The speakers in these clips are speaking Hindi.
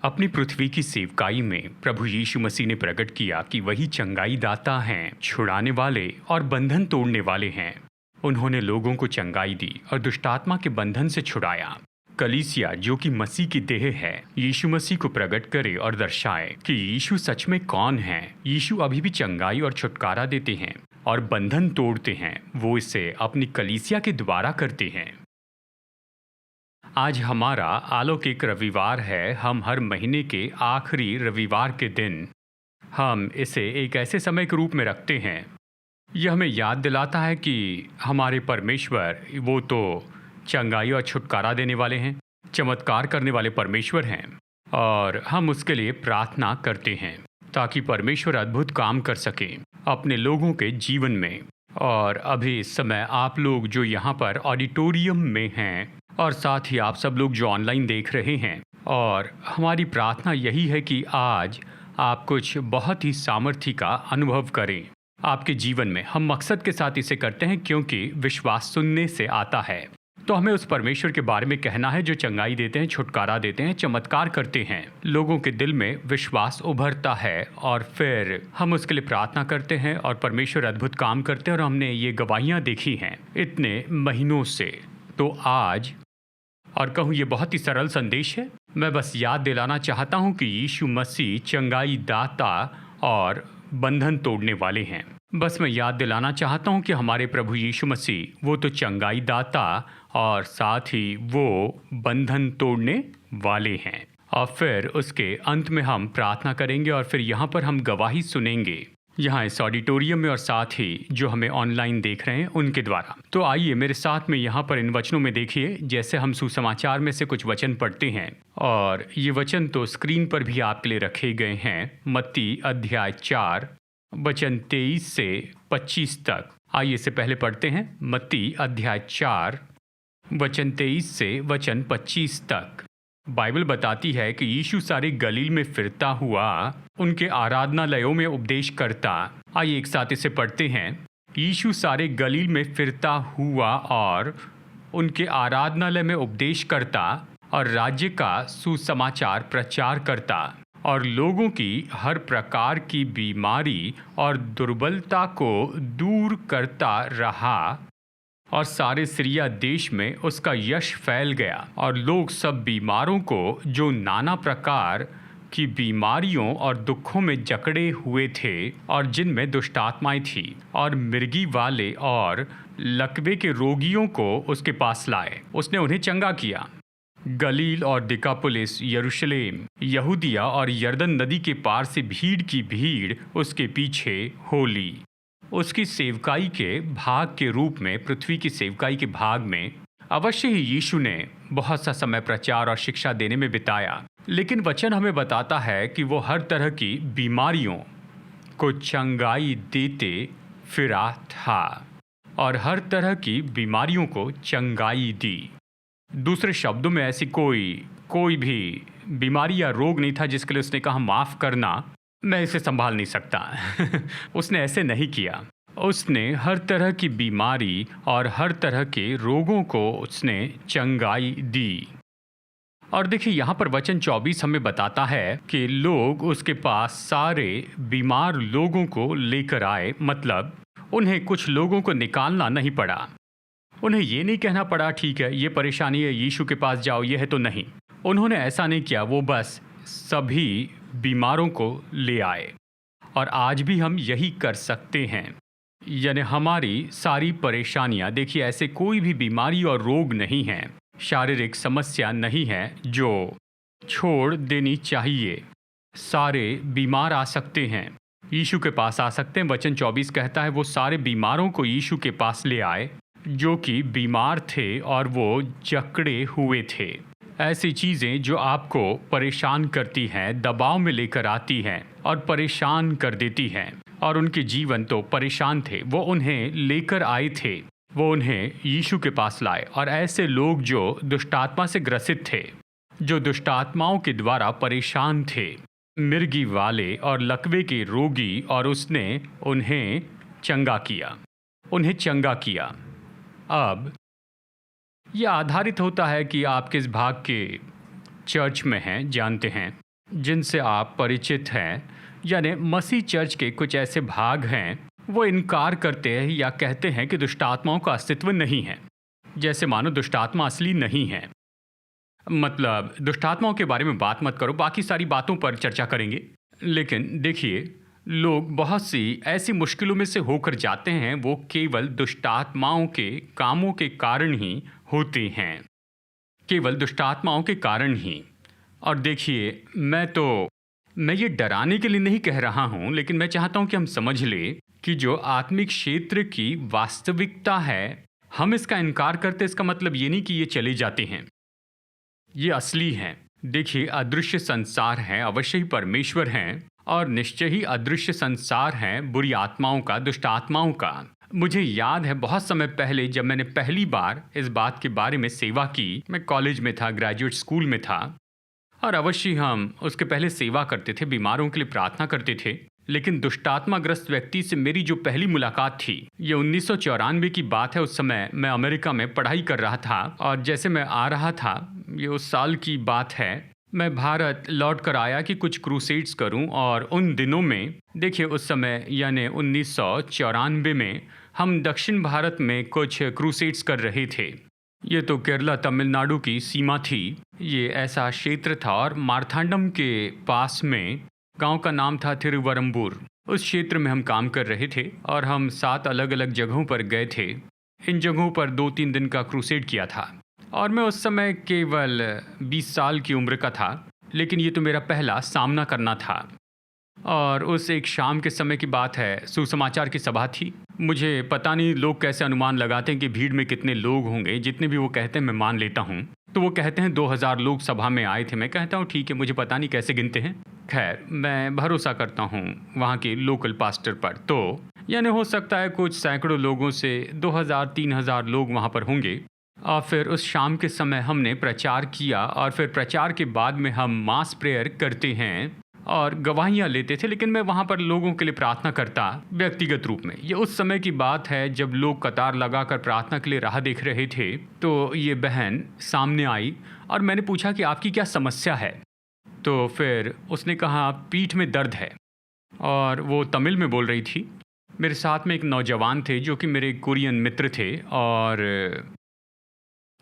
अपनी पृथ्वी की सेवकाई में प्रभु यीशु मसीह ने प्रकट किया कि वही चंगाई दाता हैं, छुड़ाने वाले और बंधन तोड़ने वाले हैं। उन्होंने लोगों को चंगाई दी और दुष्टात्मा के बंधन से छुड़ाया। कलीसिया जो कि मसीह की देह है, यीशु मसीह को प्रकट करे और दर्शाए कि यीशु सच में कौन है। यीशु अभी भी चंगाई और छुटकारा देते हैं और बंधन तोड़ते हैं। वो इसे अपनी कलीसिया के द्वारा करते हैं। आज हमारा अलौकिक रविवार है। हम हर महीने के आखिरी रविवार के दिन हम इसे एक ऐसे समय के रूप में रखते हैं। यह हमें याद दिलाता है कि हमारे परमेश्वर वो तो चंगाई और छुटकारा देने वाले हैं, चमत्कार करने वाले परमेश्वर हैं, और हम उसके लिए प्रार्थना करते हैं ताकि परमेश्वर अद्भुत काम कर सके अपने लोगों के जीवन में। और अभी इस समय आप लोग जो यहाँ पर ऑडिटोरियम में हैं और साथ ही आप सब लोग जो ऑनलाइन देख रहे हैं, और हमारी प्रार्थना यही है कि आज आप कुछ बहुत ही सामर्थ्य का अनुभव करें आपके जीवन में। हम मकसद के साथ इसे करते हैं क्योंकि विश्वास सुनने से आता है। तो हमें उस परमेश्वर के बारे में कहना है जो चंगाई देते हैं, छुटकारा देते हैं, चमत्कार करते हैं। लोगों के दिल में विश्वास उभरता है और फिर हम उसके लिए प्रार्थना करते हैं और परमेश्वर अद्भुत काम करते हैं। और हमने ये गवाहियाँ देखी हैं इतने महीनों से। तो आज, और कहूँ ये बहुत ही सरल संदेश है, मैं बस याद दिलाना चाहता हूँ कि यीशु मसीह चंगाई दाता और बंधन तोड़ने वाले हैं। बस मैं याद दिलाना चाहता हूँ कि हमारे प्रभु यीशु मसीह वो तो चंगाई दाता और साथ ही वो बंधन तोड़ने वाले हैं। और फिर उसके अंत में हम प्रार्थना करेंगे और फिर यहाँ पर हम गवाही सुनेंगे, यहाँ इस ऑडिटोरियम में और साथ ही जो हमें ऑनलाइन देख रहे हैं उनके द्वारा। तो आइए मेरे साथ में यहाँ पर इन वचनों में देखिए, जैसे हम सुसमाचार में से कुछ वचन पढ़ते हैं, और ये वचन तो स्क्रीन पर भी आपके लिए रखे गए हैं। मत्ती अध्याय 4 वचन 23 से 25 तक। आइए इससे पहले पढ़ते हैं मत्ती अध्याय 4 वचन 23 से वचन 25 तक। बाइबल बताती है कि यीशु सारे गलील में फिरता हुआ उनके आराधनालयों में उपदेश करता। आइए एक साथ इसे पढ़ते हैं। यीशु सारे गलील में फिरता हुआ और उनके आराधनालय में उपदेश करता और राज्य का सुसमाचार प्रचार करता और लोगों की हर प्रकार की बीमारी और दुर्बलता को दूर करता रहा। और सारे सीरिया देश में उसका यश फैल गया और लोग सब बीमारों को जो नाना प्रकार की बीमारियों और दुखों में जकड़े हुए थे और जिनमें दुष्टात्माएं थी और मिर्गी वाले और लकवे के रोगियों को उसके पास लाए। उसने उन्हें चंगा किया। गलील और दिकापुलिस, यरूशलेम, यहूदिया और यरदन नदी के पार से भीड़ की भीड़ उसके पीछे हो ली। उसकी सेवकाई के भाग के रूप में, पृथ्वी की सेवकाई के भाग में अवश्य ही यीशु ने बहुत सा समय प्रचार और शिक्षा देने में बिताया, लेकिन वचन हमें बताता है कि वो हर तरह की बीमारियों को चंगाई देते फिरा था और हर तरह की बीमारियों को चंगाई दी। दूसरे शब्दों में ऐसी कोई भी बीमारी या रोग नहीं था जिसके लिए उसने कहा माफ़ करना, मैं इसे संभाल नहीं सकता। उसने ऐसे नहीं किया। उसने हर तरह की बीमारी और हर तरह के रोगों को उसने चंगाई दी। और देखिए यहाँ पर वचन 24 हमें बताता है कि लोग उसके पास सारे बीमार लोगों को लेकर आए। मतलब उन्हें कुछ लोगों को निकालना नहीं पड़ा। उन्हें ये नहीं कहना पड़ा ठीक है ये परेशानी है, यीशु के पास जाओ, ये है तो नहीं। उन्होंने ऐसा नहीं किया। वो बस सभी बीमारों को ले आए। और आज भी हम यही कर सकते हैं। यानी हमारी सारी परेशानियां, देखिए ऐसे कोई भी बीमारी और रोग नहीं है, शारीरिक समस्या नहीं है जो छोड़ देनी चाहिए। सारे बीमार आ सकते हैं, यीशु के पास आ सकते हैं। वचन 24 कहता है वो सारे बीमारों को यीशु के पास ले आए जो कि बीमार थे और वो जकड़े हुए थे। ऐसी चीज़ें जो आपको परेशान करती हैं, दबाव में लेकर आती हैं और परेशान कर देती हैं, और उनके जीवन तो परेशान थे, वो उन्हें लेकर आए थे। वो उन्हें यीशु के पास लाए। और ऐसे लोग जो दुष्टात्मा से ग्रसित थे, जो दुष्टात्माओं के द्वारा परेशान थे, मिर्गी वाले और लकवे के रोगी, और उसने उन्हें चंगा किया। अब यह आधारित होता है कि आप किस भाग के चर्च में हैं, जानते हैं। जिनसे आप परिचित हैं, यानी मसीह चर्च के कुछ ऐसे भाग हैं, वो इनकार करते हैं या कहते हैं कि दुष्ट आत्माओं का अस्तित्व नहीं है, जैसे मानो दुष्ट आत्मा असली नहीं है। मतलब दुष्ट आत्माओं के बारे में बात मत करो, बाकी सारी बातों पर चर्चा करेंगे। लेकिन देखिए, लोग बहुत सी ऐसी मुश्किलों में से होकर जाते हैं, वो केवल दुष्ट आत्माओं के कामों के कारण ही होते हैं, केवल दुष्ट आत्माओं के कारण ही। और देखिए, मैं ये डराने के लिए नहीं कह रहा हूं, लेकिन मैं चाहता हूं कि हम समझ लें कि जो आत्मिक क्षेत्र की वास्तविकता है, हम इसका इनकार करते, इसका मतलब ये नहीं कि ये चले जाते हैं, ये असली हैं। देखिए, अदृश्य संसार है, अवश्य ही परमेश्वर हैं, और निश्चय ही अदृश्य संसार है बुरी आत्माओं का, दुष्ट आत्माओं का। मुझे याद है बहुत समय पहले जब मैंने पहली बार इस बात के बारे में सेवा की, मैं कॉलेज में था, ग्रेजुएट स्कूल में था, और अवश्य हम उसके पहले सेवा करते थे, बीमारों के लिए प्रार्थना करते थे। लेकिन दुष्टात्माग्रस्त व्यक्ति से मेरी जो पहली मुलाकात थी, ये 1994 की बात है। उस समय मैं अमेरिका में पढ़ाई कर रहा था, और जैसे मैं आ रहा था, ये उस साल की बात है, मैं भारत लौट कर आया कि कुछ क्रूसेड्स करूं। और उन दिनों में देखिए, उस समय यानी 1994 में हम दक्षिण भारत में कुछ क्रूसेड्स कर रहे थे। ये तो केरला तमिलनाडु की सीमा थी, ये ऐसा क्षेत्र था, और मारथांडम के पास में गांव का नाम था थिरुवरम्बूर। उस क्षेत्र में हम काम कर रहे थे, और हम 7 अलग अलग जगहों पर गए थे। इन जगहों पर 2-3 दिन का क्रूसेड किया था, और मैं उस समय केवल 20 साल की उम्र का था, लेकिन ये तो मेरा पहला सामना करना था। और उस एक शाम के समय की बात है, सुसमाचार की सभा थी। मुझे पता नहीं लोग कैसे अनुमान लगाते हैं कि भीड़ में कितने लोग होंगे, जितने भी वो कहते हैं मैं मान लेता हूँ। तो वो कहते हैं 2000 लोग सभा में आए थे। मैं कहता हूँ ठीक है, मुझे पता नहीं कैसे गिनते हैं। खैर, मैं भरोसा करता हूँ वहाँ के लोकल पास्टर पर। तो यानी हो सकता है कुछ सैकड़ों लोगों से 2000-3000 लोग वहाँ पर होंगे। और फिर उस शाम के समय हमने प्रचार किया, और फिर प्रचार के बाद में हम मास प्रेयर करते हैं और गवाहियाँ लेते थे। लेकिन मैं वहाँ पर लोगों के लिए प्रार्थना करता व्यक्तिगत रूप में। ये उस समय की बात है जब लोग कतार लगाकर प्रार्थना के लिए राह देख रहे थे। तो ये बहन सामने आई, और मैंने पूछा कि आपकी क्या समस्या है। तो फिर उसने कहा पीठ में दर्द है, और वो तमिल में बोल रही थी। मेरे साथ में एक नौजवान थे जो कि मेरे कोरियन मित्र थे, और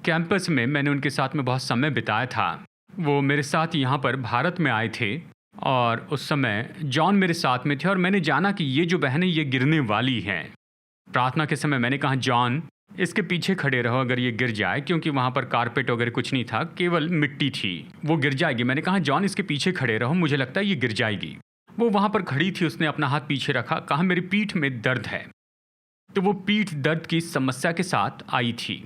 कैंपस में मैंने उनके साथ में बहुत समय बिताया था। वो मेरे साथ यहाँ पर भारत में आए थे, और उस समय जॉन मेरे साथ में थे, और मैंने जाना कि ये जो बहन है ये गिरने वाली है। प्रार्थना के समय मैंने कहा जॉन, इसके पीछे खड़े रहो अगर ये गिर जाए, क्योंकि वहाँ पर कारपेट वगैरह कुछ नहीं था, केवल मिट्टी थी, वो गिर जाएगी। मैंने कहा जॉन, इसके पीछे खड़े रहो, मुझे लगता है ये गिर जाएगी। वो वहाँ पर खड़ी थी, उसने अपना हाथ पीछे रखा, कहा मेरी पीठ में दर्द है। तो वो पीठ दर्द की समस्या के साथ आई थी,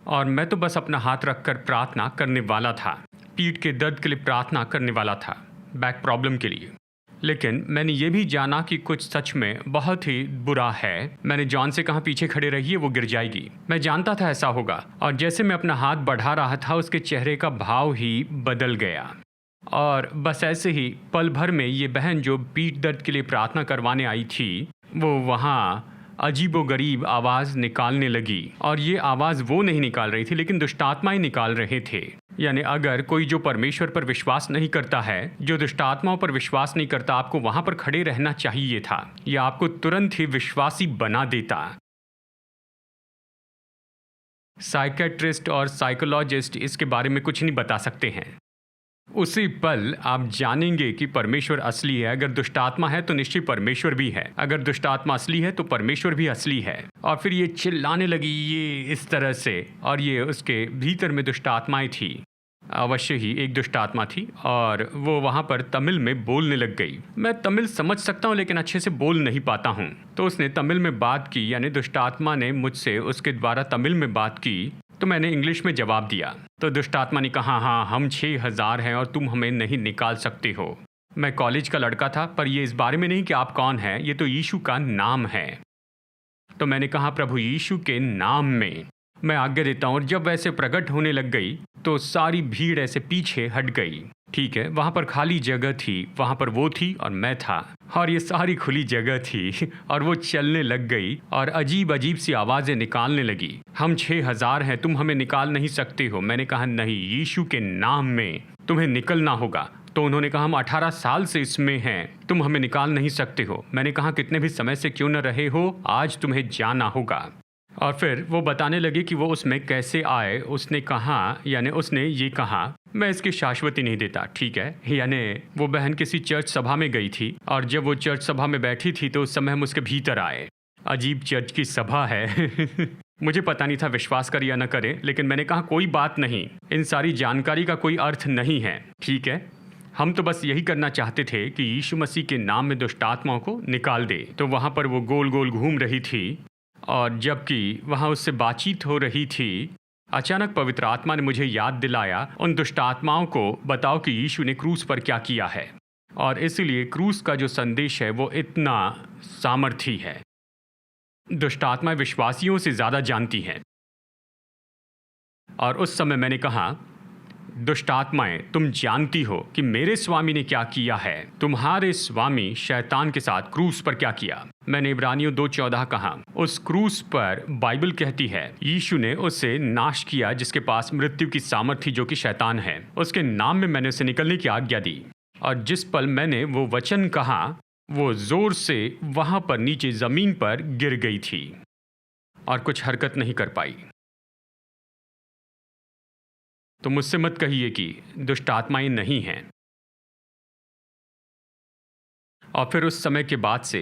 और मैं तो बस अपना हाथ रखकर प्रार्थना करने वाला था, पीठ के दर्द के लिए प्रार्थना करने वाला था, बैक प्रॉब्लम के लिए। लेकिन मैंने ये भी जाना कि कुछ सच में बहुत ही बुरा है। मैंने जॉन से कहा पीछे खड़े रहिए, वो गिर जाएगी। मैं जानता था ऐसा होगा, और जैसे मैं अपना हाथ बढ़ा रहा था, उसके चेहरे का भाव ही बदल गया। और बस ऐसे ही पल भर में ये बहन जो पीठ दर्द के लिए प्रार्थना करवाने आई थी, वो वहाँ अजीबोगरीब आवाज़ निकालने लगी। और ये आवाज़ वो नहीं निकाल रही थी, लेकिन दुष्टात्माएं निकाल रहे थे। यानी अगर कोई जो परमेश्वर पर विश्वास नहीं करता है, जो दुष्टात्माओं पर विश्वास नहीं करता, आपको वहाँ पर खड़े रहना चाहिए था, यह आपको तुरंत ही विश्वासी बना देता। साइकेट्रिस्ट और साइकोलॉजिस्ट इसके बारे में कुछ नहीं बता सकते हैं। उसी पल आप जानेंगे कि परमेश्वर असली है। अगर दुष्टात्मा है तो निश्चय परमेश्वर भी है, अगर दुष्टात्मा असली है तो परमेश्वर भी असली है। और फिर ये चिल्लाने लगी ये इस तरह से, और ये उसके भीतर में दुष्टात्माएं थी। अवश्य ही एक दुष्टात्मा थी, और वो वहाँ पर तमिल में बोलने लग गई। मैं तमिल समझ सकता हूँ लेकिन अच्छे से बोल नहीं पाता हूँ। तो उसने तमिल में बात की, यानी दुष्टात्मा ने मुझसे उसके द्वारा तमिल में बात की। तो मैंने इंग्लिश में जवाब दिया। तो दुष्टात्मा ने कहा हाँ, हम 6000 हैं और तुम हमें नहीं निकाल सकते हो। मैं कॉलेज का लड़का था, पर ये इस बारे में नहीं कि आप कौन हैं, ये तो यीशु का नाम है। तो मैंने कहा प्रभु यीशु के नाम में मैं आज्ञा देता हूँ। और जब वैसे प्रकट होने लग गई तो सारी भीड़ ऐसे पीछे हट गई। ठीक है, वहाँ पर खाली जगह थी, वहाँ पर वो थी और मैं था, और ये सारी खुली जगह थी। और वो चलने लग गई और अजीब अजीब सी आवाज़ें निकालने लगी। हम 6000 हैं, तुम हमें निकाल नहीं सकते हो। मैंने कहा नहीं, यीशु के नाम में तुम्हें निकलना होगा। तो उन्होंने कहा हम 18 साल से इसमें हैं, तुम हमें निकाल नहीं सकते हो। मैंने कहा कितने भी समय से क्यों न रहे हो, आज तुम्हें जाना होगा। और फिर वो बताने लगे कि वो उसमें कैसे आए। उसने ये कहा मैं इसकी शाश्वती नहीं देता, ठीक है। यानी वो बहन किसी चर्च सभा में गई थी और जब वो चर्च सभा में बैठी थी तो उस समय हम उसके भीतर आए। अजीब चर्च की सभा है। मुझे पता नहीं था विश्वास करे या न करे, लेकिन मैंने कहा कोई बात नहीं, इन सारी जानकारी का कोई अर्थ नहीं है, ठीक है। हम तो बस यही करना चाहते थे कि यीशु मसीह के नाम में दुष्ट आत्माओं को निकाल दे। तो वहाँ पर वो गोल गोल घूम रही थी और जबकि वहाँ उससे बातचीत हो रही थी, अचानक पवित्र आत्मा ने मुझे याद दिलाया उन दुष्ट आत्माओं को बताओ कि यीशु ने क्रूस पर क्या किया है। और इसलिए क्रूस का जो संदेश है वो इतना सामर्थी है। दुष्ट आत्माएं विश्वासियों से ज़्यादा जानती हैं। और उस समय मैंने कहा दुष्ट आत्माएं, तुम जानती हो कि मेरे स्वामी ने क्या किया है, तुम्हारे स्वामी शैतान के साथ क्रूस पर क्या किया। मैंने इब्रानियों 2:14 कहा, उस क्रूस पर बाइबल कहती है यीशु ने उसे नाश किया जिसके पास मृत्यु की सामर्थ्य जो कि शैतान है। उसके नाम में मैंने उसे निकलने की आज्ञा दी। और जिस पल मैंने वो वचन कहा वो जोर से वहां पर नीचे जमीन पर गिर गई थी और कुछ हरकत नहीं कर पाई। तो मुझसे मत कहिए कि दुष्ट आत्माएं नहीं हैं। और फिर उस समय के बाद से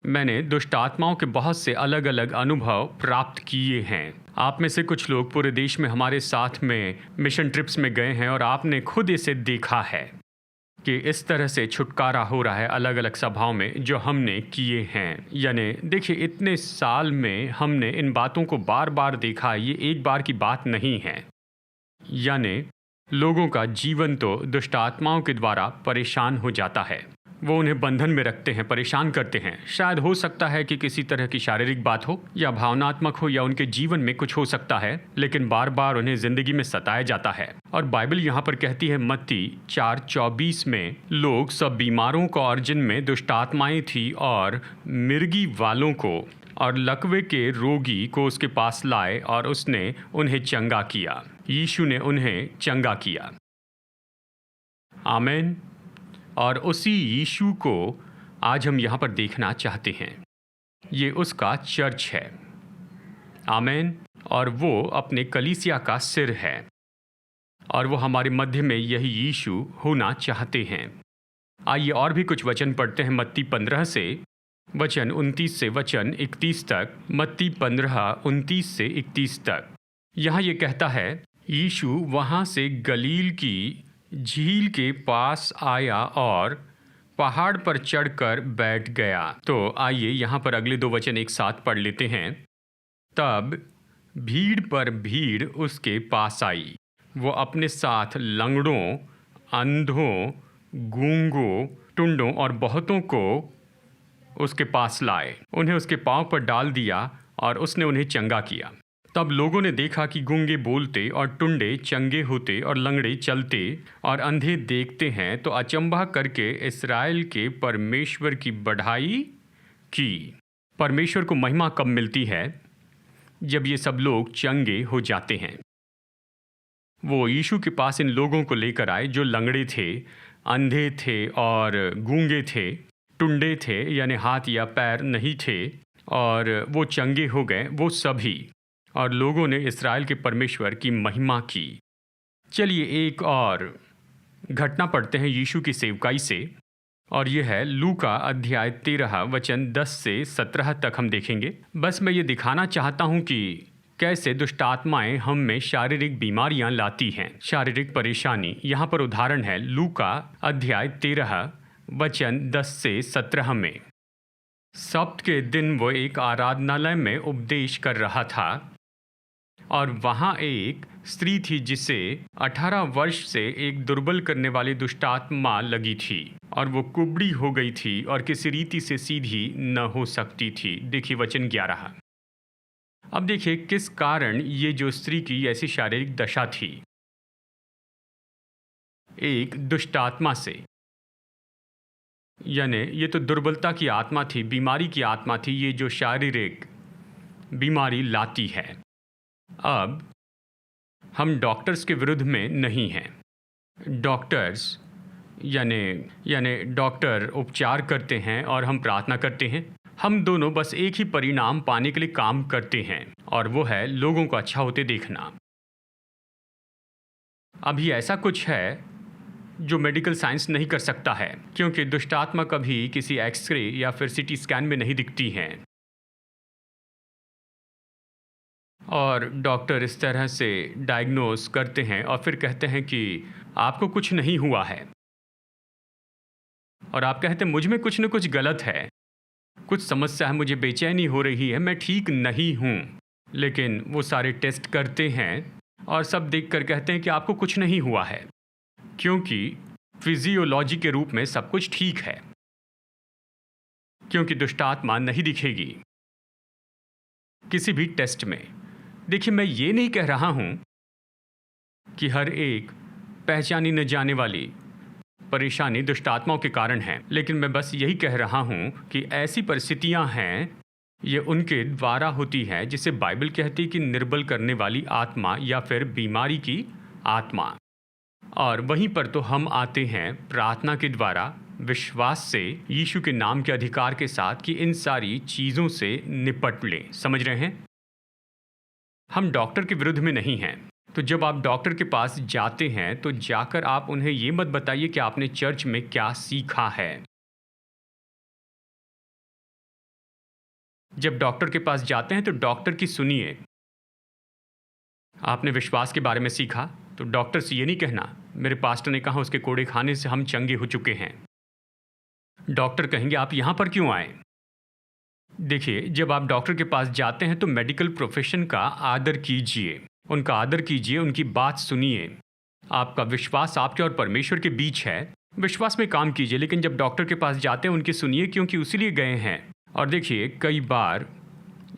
मैंने दुष्ट आत्माओं के बहुत से अलग अलग अनुभव प्राप्त किए हैं। आप में से कुछ लोग पूरे देश में हमारे साथ में मिशन ट्रिप्स में गए हैं और आपने खुद इसे देखा है कि इस तरह से छुटकारा हो रहा है अलग अलग सभाओं में जो हमने किए हैं। यानी देखिए, इतने साल में हमने इन बातों को बार बार देखा, ये एक बार की बात नहीं है। यानी लोगों का जीवन तो दुष्ट आत्माओं के द्वारा परेशान हो जाता है। वो उन्हें बंधन में रखते हैं, परेशान करते हैं। शायद हो सकता है कि किसी तरह की शारीरिक बात हो या भावनात्मक हो या उनके जीवन में कुछ हो सकता है, लेकिन बार बार उन्हें जिंदगी में सताया जाता है। और बाइबल यहाँ पर कहती है मत्ती 4:24 में, लोग सब बीमारों को और जिनमें दुष्ट आत्माएं थी और मिर्गी वालों को और लकवे के रोगी को उसके पास लाए और उसने उन्हें चंगा किया। यीशु ने उन्हें चंगा किया। आमीन। और उसी यीशु को आज हम यहाँ पर देखना चाहते हैं। ये उसका चर्च है। आमीन। और वो अपने कलीसिया का सिर है और वो हमारे मध्य में यही यीशु होना चाहते हैं। आइए और भी कुछ वचन पढ़ते हैं मत्ती 15 से वचन 29 से वचन 31 तक। मत्ती 15 29 से 31 तक। यहाँ ये कहता है, यीशु वहाँ से गलील की झील के पास आया और पहाड़ पर चढ़कर बैठ गया। तो आइए यहाँ पर अगले 2 वचन एक साथ पढ़ लेते हैं। तब भीड़ पर भीड़ उसके पास आई। वो अपने साथ लंगड़ों, अंधों, गूंगों, टुंडों और बहुतों को उसके पास लाए। उन्हें उसके पांव पर डाल दिया और उसने उन्हें चंगा किया। तब लोगों ने देखा कि गूंगे बोलते और टुंडे चंगे होते और लंगड़े चलते और अंधे देखते हैं, तो अचंभा करके इस्राएल के परमेश्वर की बढ़ाई की। परमेश्वर को महिमा कब मिलती है? जब ये सब लोग चंगे हो जाते हैं। वो यीशु के पास इन लोगों को लेकर आए जो लंगड़े थे, अंधे थे और गूंगे थे, टुंडे थे यानी हाथ या पैर नहीं थे, और वो चंगे हो गए, वो सभी। और लोगों ने इस्राएल के परमेश्वर की महिमा की। चलिए एक और घटना पढ़ते हैं यीशु की सेवकाई से, और यह है लूका अध्याय 13 वचन 10 से 17 तक हम देखेंगे। बस मैं ये दिखाना चाहता हूँ कि कैसे दुष्ट आत्माएं हम में शारीरिक बीमारियां लाती हैं, शारीरिक परेशानी। यहाँ पर उदाहरण है लूका अध्याय 13 वचन 10 से 17 में। सब्त के दिन वो एक आराधनालय में उपदेश कर रहा था और वहाँ एक स्त्री थी जिसे 18 वर्ष से एक दुर्बल करने वाली दुष्टात्मा लगी थी और वो कुबड़ी हो गई थी और किसी रीति से सीधी न हो सकती थी। देखिए वचन 11। अब देखिए किस कारण ये जो स्त्री की ऐसी शारीरिक दशा थी। एक दुष्टात्मा से, यानी ये तो दुर्बलता की आत्मा थी, बीमारी की आत्मा थी, ये जो शारीरिक बीमारी लाती है। अब हम डॉक्टर्स के विरुद्ध में नहीं हैं। डॉक्टर्स यानी यानी डॉक्टर उपचार करते हैं और हम प्रार्थना करते हैं। हम दोनों बस एक ही परिणाम पाने के लिए काम करते हैं, और वो है लोगों को अच्छा होते देखना। अभी ऐसा कुछ है जो मेडिकल साइंस नहीं कर सकता है, क्योंकि दुष्ट आत्मा कभी किसी एक्सरे या फिर सीटी स्कैन में नहीं दिखती हैं। और डॉक्टर इस तरह से डायग्नोस करते हैं और फिर कहते हैं कि आपको कुछ नहीं हुआ है, और आप कहते हैं मुझ में कुछ न कुछ गलत है, कुछ समस्या है, मुझे बेचैनी हो रही है, मैं ठीक नहीं हूँ। लेकिन वो सारे टेस्ट करते हैं और सब देख कर कहते हैं कि आपको कुछ नहीं हुआ है, क्योंकि फिजियोलॉजी के रूप में सब कुछ ठीक है, क्योंकि दुष्ट आत्मा नहीं दिखेगी किसी भी टेस्ट में। देखिए, मैं ये नहीं कह रहा हूं कि हर एक पहचानी न जाने वाली परेशानी दुष्ट आत्माओं के कारण है, लेकिन मैं बस यही कह रहा हूं कि ऐसी परिस्थितियां हैं, ये उनके द्वारा होती है जिसे बाइबल कहती है कि निर्बल करने वाली आत्मा या फिर बीमारी की आत्मा। और वहीं पर तो हम आते हैं प्रार्थना के द्वारा, विश्वास से, यीशु के नाम के अधिकार के साथ, कि इन सारी चीज़ों से निपट लें। समझ रहे हैं? हम डॉक्टर के विरुद्ध में नहीं हैं। तो जब आप डॉक्टर के पास जाते हैं तो जाकर आप उन्हें ये मत बताइए कि आपने चर्च में क्या सीखा है। जब डॉक्टर के पास जाते हैं तो डॉक्टर की सुनिए। आपने विश्वास के बारे में सीखा तो डॉक्टर से ये नहीं कहना मेरे पास्टर ने कहा उसके कोड़े खाने से हम चंगे हो चुके हैं। डॉक्टर कहेंगे आप यहाँ पर क्यों आए? देखिए, जब आप डॉक्टर के पास जाते हैं तो मेडिकल प्रोफेशन का आदर कीजिए, उनका आदर कीजिए, उनकी बात सुनिए। आपका विश्वास आपके और परमेश्वर के बीच है, विश्वास में काम कीजिए। लेकिन जब डॉक्टर के पास जाते हैं उनकी सुनिए, क्योंकि उसी लिए गए हैं। और देखिए, कई बार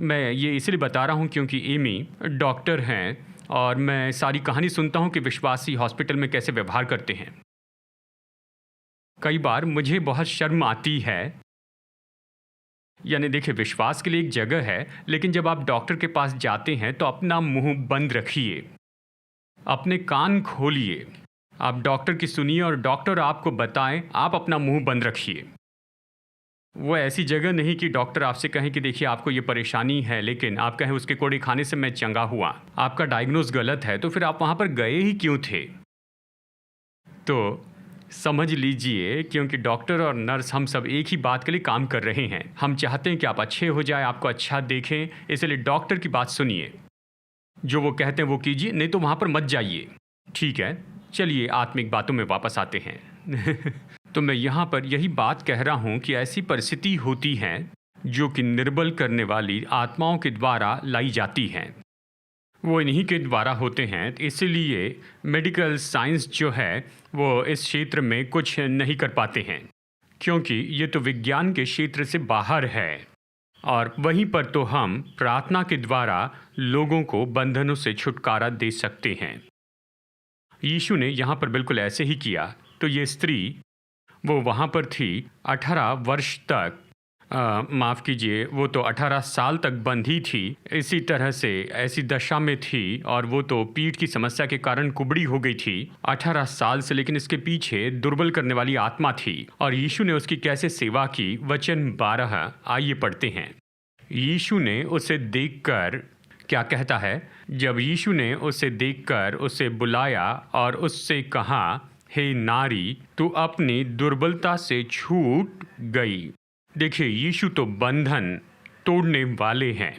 मैं ये इसलिए बता रहा हूँ क्योंकि एमी डॉक्टर हैं और मैं सारी कहानी सुनता हूँ कि विश्वासी हॉस्पिटल में कैसे व्यवहार करते हैं। कई बार मुझे बहुत शर्म आती है। यानी देखिए, विश्वास के लिए एक जगह है, लेकिन जब आप डॉक्टर के पास जाते हैं तो अपना मुंह बंद रखिए, अपने कान खोलिए, आप डॉक्टर की सुनिए और डॉक्टर आपको बताएं, आप अपना मुंह बंद रखिए। वो ऐसी जगह नहीं कि डॉक्टर आपसे कहें कि देखिए आपको ये परेशानी है, लेकिन आप कहें उसके कोड़े खाने से मैं चंगा हुआ। आपका डायग्नोस गलत है, तो फिर आप वहाँ पर गए ही क्यों थे? तो समझ लीजिए, क्योंकि डॉक्टर और नर्स हम सब एक ही बात के लिए काम कर रहे हैं। हम चाहते हैं कि आप अच्छे हो जाए, आपको अच्छा देखें, इसलिए डॉक्टर की बात सुनिए, जो वो कहते हैं वो कीजिए, नहीं तो वहाँ पर मत जाइए। ठीक है, चलिए आत्मिक बातों में वापस आते हैं। तो मैं यहाँ पर यही बात कह रहा हूँ कि ऐसी परिस्थिति होती है जो कि निर्बल करने वाली आत्माओं के द्वारा लाई जाती हैं, वो इन्हीं के द्वारा होते हैं। इसलिए मेडिकल साइंस जो है वो इस क्षेत्र में कुछ नहीं कर पाते हैं, क्योंकि ये तो विज्ञान के क्षेत्र से बाहर है। और वहीं पर तो हम प्रार्थना के द्वारा लोगों को बंधनों से छुटकारा दे सकते हैं। यीशु ने यहाँ पर बिल्कुल ऐसे ही किया। तो ये स्त्री, वो वहाँ पर थी 18 वर्ष तक, माफ़ कीजिए, वो तो 18 साल तक बंधी थी, इसी तरह से ऐसी दशा में थी, और वो तो पीठ की समस्या के कारण कुबड़ी हो गई थी 18 साल से। लेकिन इसके पीछे दुर्बल करने वाली आत्मा थी, और यीशु ने उसकी कैसे सेवा की। वचन 12 आइए पढ़ते हैं। यीशु ने उसे देखकर क्या कहता है? जब यीशु ने उसे देखकर उसे बुलाया और उससे कहा, हे नारी, तू अपनी दुर्बलता से छूट गई। देखिए, यीशु तो बंधन तोड़ने वाले हैं।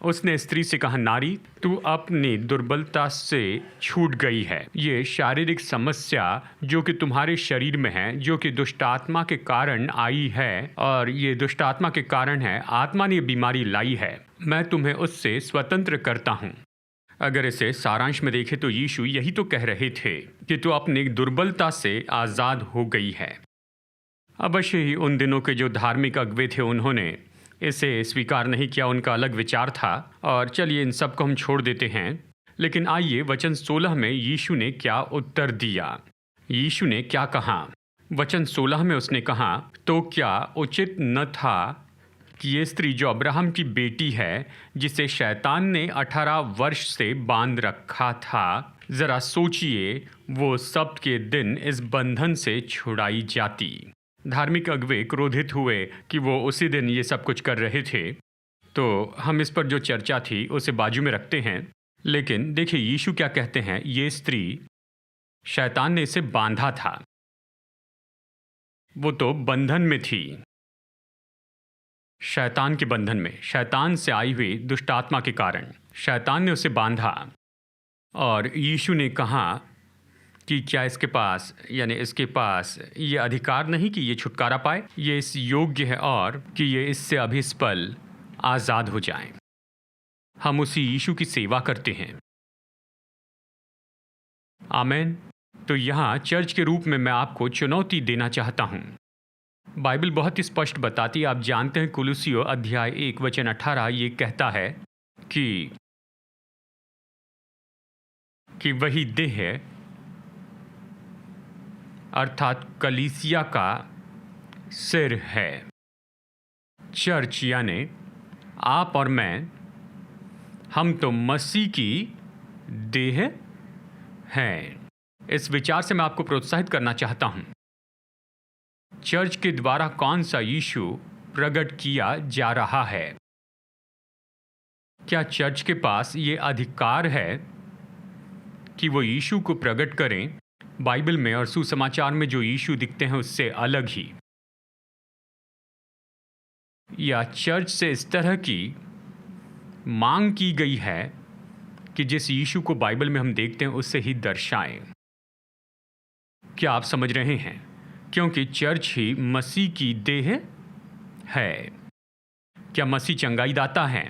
उसने स्त्री से कहा, नारी, तू अपनी दुर्बलता से छूट गई है। ये शारीरिक समस्या जो कि तुम्हारे शरीर में है, जो कि दुष्ट आत्मा के कारण आई है, और ये दुष्ट आत्मा के कारण है, आत्मा ने बीमारी लाई है, मैं तुम्हें उससे स्वतंत्र करता हूँ। अगर इसे सारांश में देखें तो यीशु यही तो कह रहे थे कि तू अपनी दुर्बलता से आज़ाद हो गई है। अवश्य ही उन दिनों के जो धार्मिक अगुवे थे उन्होंने इसे स्वीकार नहीं किया, उनका अलग विचार था। और चलिए इन सब को हम छोड़ देते हैं। लेकिन आइए वचन 16 में यीशु ने क्या उत्तर दिया। यीशु ने क्या कहा? वचन 16 में उसने कहा, तो क्या उचित न था कि ये स्त्री जो अब्राहम की बेटी है, जिसे शैतान ने 18 वर्ष से बांध रखा था, जरा सोचिए, वो सब्त के दिन इस बंधन से छुड़ाई जाती। धार्मिक अगुवे क्रोधित हुए कि वो उसी दिन ये सब कुछ कर रहे थे। तो हम इस पर जो चर्चा थी उसे बाजू में रखते हैं। लेकिन देखिए यीशु क्या कहते हैं। ये स्त्री, शैतान ने इसे बांधा था, वो तो बंधन में थी, शैतान के बंधन में, शैतान से आई हुई दुष्ट आत्मा के कारण शैतान ने उसे बांधा। और यीशु ने कहा कि क्या इसके पास ये अधिकार नहीं कि ये छुटकारा पाए, ये इस योग्य है और कि ये इससे अभी इस पल आज़ाद हो जाए। हम उसी यीशु की सेवा करते हैं। आमेन। तो यहाँ चर्च के रूप में मैं आपको चुनौती देना चाहता हूँ। बाइबल बहुत ही स्पष्ट बताती है। आप जानते हैं कुलुसियों अध्याय 1 वचन 18 ये कहता है कि वही देह है, अर्थात कलीसिया का सिर है। चर्च यानी आप और मैं, हम तो मसीह की देह हैं। इस विचार से मैं आपको प्रोत्साहित करना चाहता हूं। चर्च के द्वारा कौन सा यीशु प्रकट किया जा रहा है? क्या चर्च के पास ये अधिकार है कि वो यीशु को प्रकट करें बाइबल में और सुसमाचार में जो यीशु दिखते हैं उससे अलग ही? या चर्च से इस तरह की मांग की गई है कि जिस यीशु को बाइबल में हम देखते हैं उससे ही दर्शाएं? क्या आप समझ रहे हैं? क्योंकि चर्च ही मसीह की देह है। क्या मसीह चंगाई दाता है?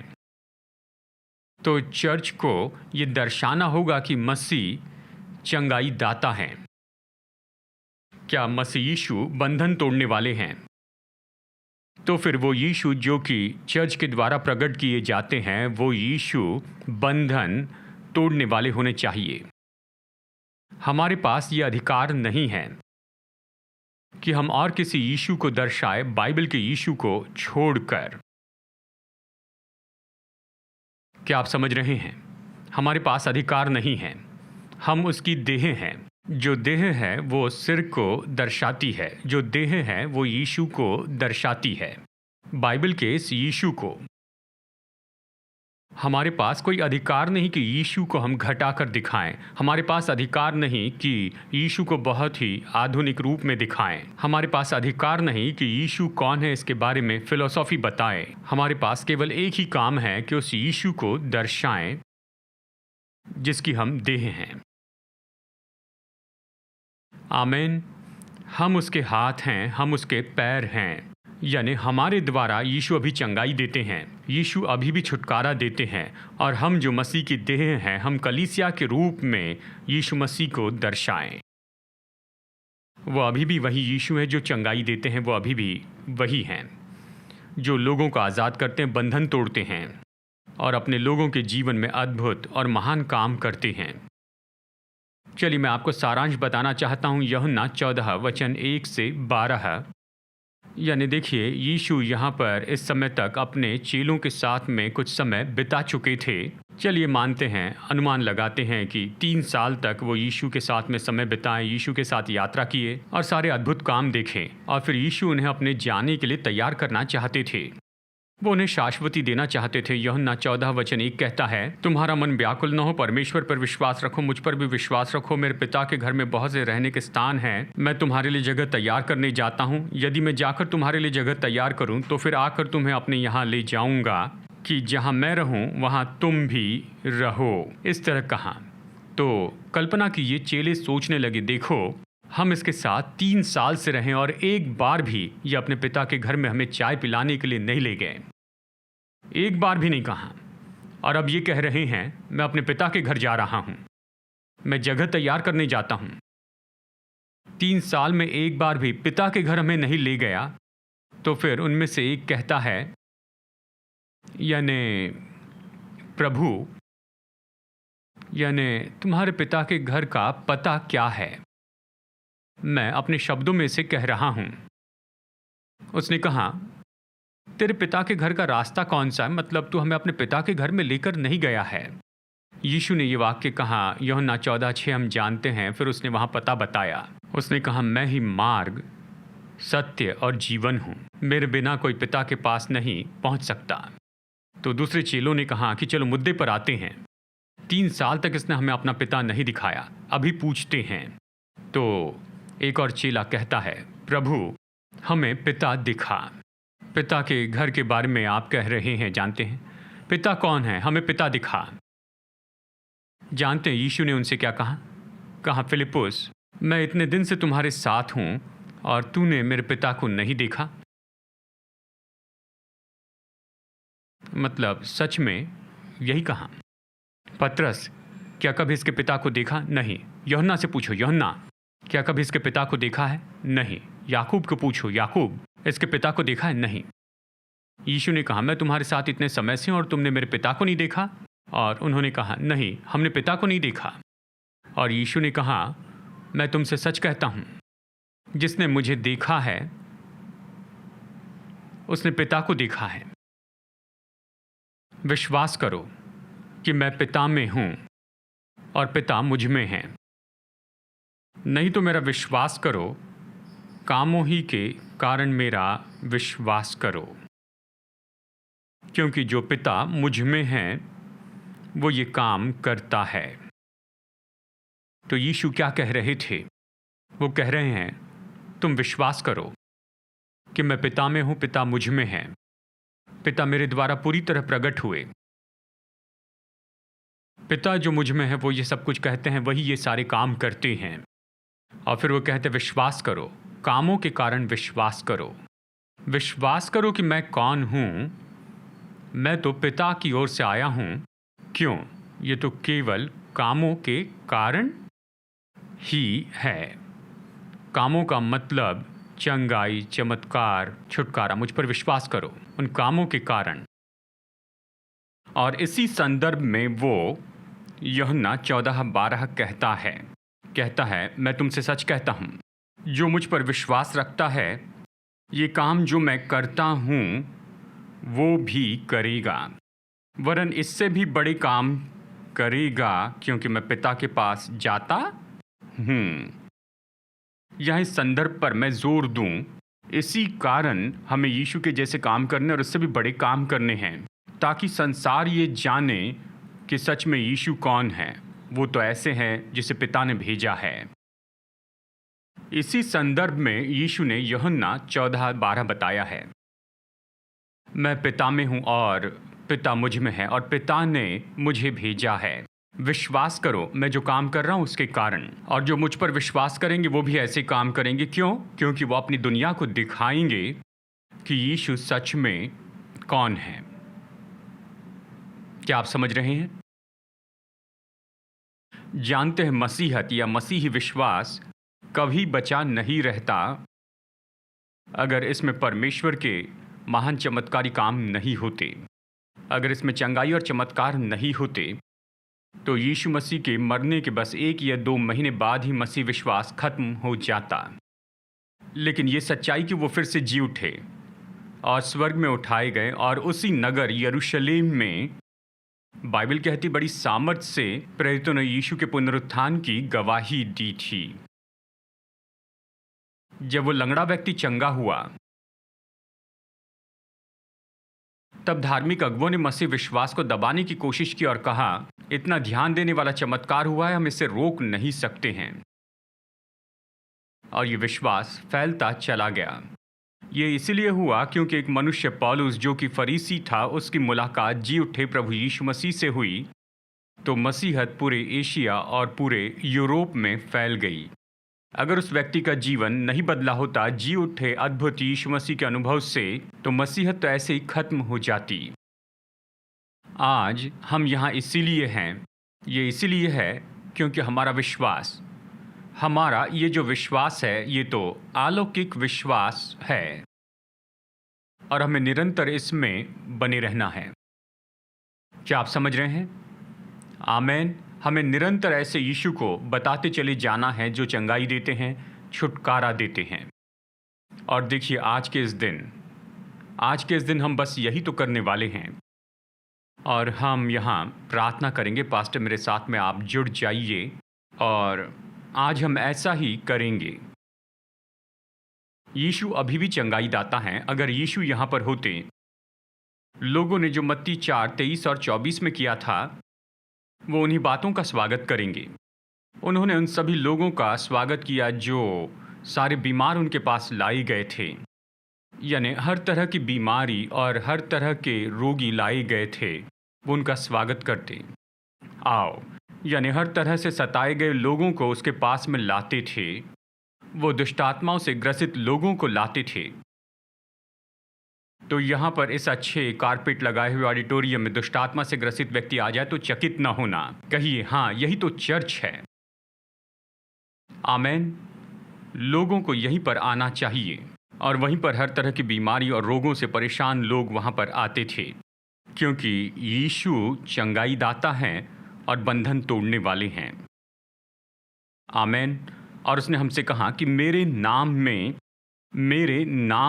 तो चर्च को ये दर्शाना होगा कि मसीह चंगाई दाता हैं। क्या मसीह यीशु बंधन तोड़ने वाले हैं? तो फिर वो यीशु जो कि चर्च के द्वारा प्रकट किए जाते हैं, वो यीशु बंधन तोड़ने वाले होने चाहिए। हमारे पास ये अधिकार नहीं है कि हम और किसी यीशु को दर्शाए बाइबल के यीशु को छोड़कर। क्या आप समझ रहे हैं? हमारे पास अधिकार नहीं है। हम उसकी देह हैं। जो देह है वो सिर को दर्शाती है। जो देह है वो यीशु को दर्शाती है, बाइबल के इस यीशु को। हमारे पास कोई अधिकार नहीं कि यीशु को हम घटाकर दिखाएं। हमारे पास अधिकार नहीं कि यीशु को बहुत ही आधुनिक रूप में दिखाएं। हमारे पास अधिकार नहीं कि यीशु कौन है इसके बारे में फिलॉसफी बताएं। हमारे पास केवल एक ही काम है कि उस यीशु को दर्शाएं जिसकी हम देह हैं। आमीन। हम उसके हाथ हैं, हम उसके पैर हैं। यानी हमारे द्वारा यीशु अभी चंगाई देते हैं, यीशु अभी भी छुटकारा देते हैं। और हम जो मसीह की देह हैं, हम कलीसिया के रूप में यीशु मसीह को दर्शाएं। वो अभी भी वही यीशु है जो चंगाई देते हैं। वो अभी भी वही हैं जो लोगों को आज़ाद करते हैं, बंधन तोड़ते हैं और अपने लोगों के जीवन में अद्भुत और महान काम करते हैं। चलिए मैं आपको सारांश बताना चाहता हूँ। यूहन्ना 14 वचन 1 से 12। यानी देखिए यीशु यहाँ पर इस समय तक अपने चेलों के साथ में कुछ समय बिता चुके थे। चलिए मानते हैं, अनुमान लगाते हैं कि 3 साल तक वो यीशु के साथ में समय बिताएं, यीशु के साथ यात्रा किए और सारे अद्भुत काम देखें। और फिर यीशु उन्हें अपने जाने के लिए तैयार करना चाहते थे। वो उन्हें शाश्वती देना चाहते थे। यूहन्ना 14 वचन 1 कहता है, तुम्हारा मन व्याकुल न हो, परमेश्वर पर विश्वास रखो, मुझ पर भी विश्वास रखो। मेरे पिता के घर में बहुत से रहने के स्थान हैं। मैं तुम्हारे लिए जगह तैयार करने जाता हूँ। यदि मैं जाकर तुम्हारे लिए जगह तैयार करूँ तो फिर आकर तुम्हें अपने यहाँ ले जाऊँगा कि जहाँ मैं रहूँ वहाँ तुम भी रहो। इस तरह कहा तो कल्पना कीजिए, चेले सोचने लगे, देखो हम इसके साथ 3 साल से रहें और एक बार भी ये अपने पिता के घर में हमें चाय पिलाने के लिए नहीं ले गए, एक बार भी नहीं कहा। और अब ये कह रहे हैं मैं अपने पिता के घर जा रहा हूँ, मैं जगह तैयार करने जाता हूँ। 3 साल में एक बार भी पिता के घर हमें नहीं ले गया। तो फिर उनमें से एक कहता है, यानी प्रभु, यानी तुम्हारे पिता के घर का पता क्या है? मैं अपने शब्दों में से कह रहा हूं। उसने कहा, तेरे पिता के घर का रास्ता कौन सा है? मतलब तू हमें अपने पिता के घर में लेकर नहीं गया है। यीशु ने ये वाक्य कहा, यूहन्ना 14:6 हम जानते हैं। फिर उसने वहाँ पता बताया। उसने कहा, मैं ही मार्ग, सत्य और जीवन हूँ। मेरे बिना कोई पिता के पास नहीं पहुँच सकता। तो दूसरे चेलों ने कहा कि चलो मुद्दे पर आते हैं। 3 साल तक इसने हमें अपना पिता नहीं दिखाया, अभी पूछते हैं। तो एक और चेला कहता है, प्रभु हमें पिता दिखा। पिता के घर के बारे में आप कह रहे हैं, जानते हैं पिता कौन है, हमें पिता दिखा। जानते हैं यीशु ने उनसे क्या कहा? कहा, फिलिपुस, मैं इतने दिन से तुम्हारे साथ हूं और तूने मेरे पिता को नहीं देखा? मतलब सच में यही कहा। पतरस, क्या कभी इसके पिता को देखा? नहीं। यूहन्ना से पूछो, यूहन्ना, क्या कभी इसके पिता को देखा है? नहीं। याकूब को पूछो, याकूब, इसके पिता को देखा है? नहीं। यीशु ने कहा, मैं तुम्हारे साथ इतने समय से हूं और तुमने मेरे पिता को नहीं देखा? और उन्होंने कहा, नहीं, हमने पिता को नहीं देखा। और यीशु ने कहा, मैं तुमसे सच कहता हूं, जिसने मुझे देखा है उसने पिता को देखा है। विश्वास करो कि मैं पिता में हूं और पिता मुझ में हैं। नहीं तो मेरा विश्वास करो, कामों ही के कारण मेरा विश्वास करो, क्योंकि जो पिता मुझ में है वो ये काम करता है। तो यीशु क्या कह रहे थे? वो कह रहे हैं, तुम विश्वास करो कि मैं पिता में हूं, पिता मुझ में है, पिता मेरे द्वारा पूरी तरह प्रकट हुए। पिता जो मुझ में है वो ये सब कुछ कहते हैं, वही ये सारे काम करते हैं। और फिर वो कहते, विश्वास करो, कामों के कारण विश्वास करो। विश्वास करो कि मैं कौन हूं। मैं तो पिता की ओर से आया हूं। क्यों? ये तो केवल कामों के कारण ही है। कामों का मतलब चंगाई, चमत्कार, छुटकारा। मुझ पर विश्वास करो उन कामों के कारण। और इसी संदर्भ में वो यूहन्ना 14:12 कहता है, मैं तुमसे सच कहता हूं, जो मुझ पर विश्वास रखता है, ये काम जो मैं करता हूं वो भी करेगा, वरन इससे भी बड़े काम करेगा, क्योंकि मैं पिता के पास जाता हूं। यह इस संदर्भ पर मैं जोर दूं, इसी कारण हमें यीशु के जैसे काम करने और उससे भी बड़े काम करने हैं, ताकि संसार ये जाने कि सच में यीशु कौन है। वो तो ऐसे हैं जिसे पिता ने भेजा है। इसी संदर्भ में यीशु ने यूहन्ना 14:12 बताया है, मैं पिता में हूं और पिता मुझ में है और पिता ने मुझे भेजा है। विश्वास करो मैं जो काम कर रहा हूं उसके कारण, और जो मुझ पर विश्वास करेंगे वो भी ऐसे काम करेंगे। क्यों? क्योंकि वो अपनी दुनिया को दिखाएंगे कि यीशु सच में कौन है। क्या आप समझ रहे हैं? जानते हैं मसीहत या मसीही विश्वास कभी बचा नहीं रहता अगर इसमें परमेश्वर के महान चमत्कारी काम नहीं होते। अगर इसमें चंगाई और चमत्कार नहीं होते तो यीशु मसीह के मरने के बस 1 या 2 महीने बाद ही मसीह विश्वास खत्म हो जाता। लेकिन ये सच्चाई कि वो फिर से जी उठे और स्वर्ग में उठाए गए और उसी नगर यरूशलेम में बाइबल कहती बड़ी सामर्थ से प्रेरितों ने यीशु के पुनरुत्थान की गवाही दी थी। जब वो लंगड़ा व्यक्ति चंगा हुआ तब धार्मिक अगुवों ने मसीह विश्वास को दबाने की कोशिश की और कहा, इतना ध्यान देने वाला चमत्कार हुआ है, हम इसे रोक नहीं सकते हैं। और ये विश्वास फैलता चला गया। ये इसलिए हुआ क्योंकि एक मनुष्य पौलुस जो कि फरीसी था, उसकी मुलाकात जी उठे प्रभु यीशु मसीह से हुई, तो मसीहत पूरे एशिया और पूरे यूरोप में फैल गई। अगर उस व्यक्ति का जीवन नहीं बदला होता जी उठे अद्भुत यीशु मसीह के अनुभव से, तो मसीहत तो ऐसे ही खत्म हो जाती। आज हम यहाँ इसीलिए हैं, ये इसीलिए है क्योंकि हमारा विश्वास, हमारा ये जो विश्वास है ये तो अलौकिक विश्वास है और हमें निरंतर इसमें बने रहना है। क्या आप समझ रहे हैं? आमीन। हमें निरंतर ऐसे यीशु को बताते चले जाना है जो चंगाई देते हैं, छुटकारा देते हैं। और देखिए आज के इस दिन हम बस यही तो करने वाले हैं। और हम यहाँ प्रार्थना करेंगे। पास्टर मेरे साथ में आप जुड़ जाइए और आज हम ऐसा ही करेंगे। यीशु अभी भी चंगाई दाता हैं। अगर यीशु यहाँ पर होते, लोगों ने जो मत्ती 4:23 और 24 में किया था, वो उन्हीं बातों का स्वागत करेंगे। उन्होंने उन सभी लोगों का स्वागत किया जो सारे बीमार उनके पास लाए गए थे, यानी हर तरह की बीमारी और हर तरह के रोगी लाए गए थे, वो उनका स्वागत करते। आओ, यानी हर तरह से सताए गए लोगों को उसके पास में लाते थे। वो दुष्टात्माओं से ग्रसित लोगों को लाते थे। तो यहाँ पर इस अच्छे कारपेट लगाए हुए ऑडिटोरियम में दुष्टात्मा से ग्रसित व्यक्ति आ जाए तो चकित न होना, कहिए हाँ, यही तो चर्च है। आमेन। लोगों को यहीं पर आना चाहिए और वहीं पर हर तरह की बीमारी और रोगों से परेशान लोग वहाँ पर आते थे, क्योंकि यीशु चंगाई दाता हैं और बंधन तोड़ने वाले हैं। आमेन। और उसने हमसे कहा कि मेरे नाम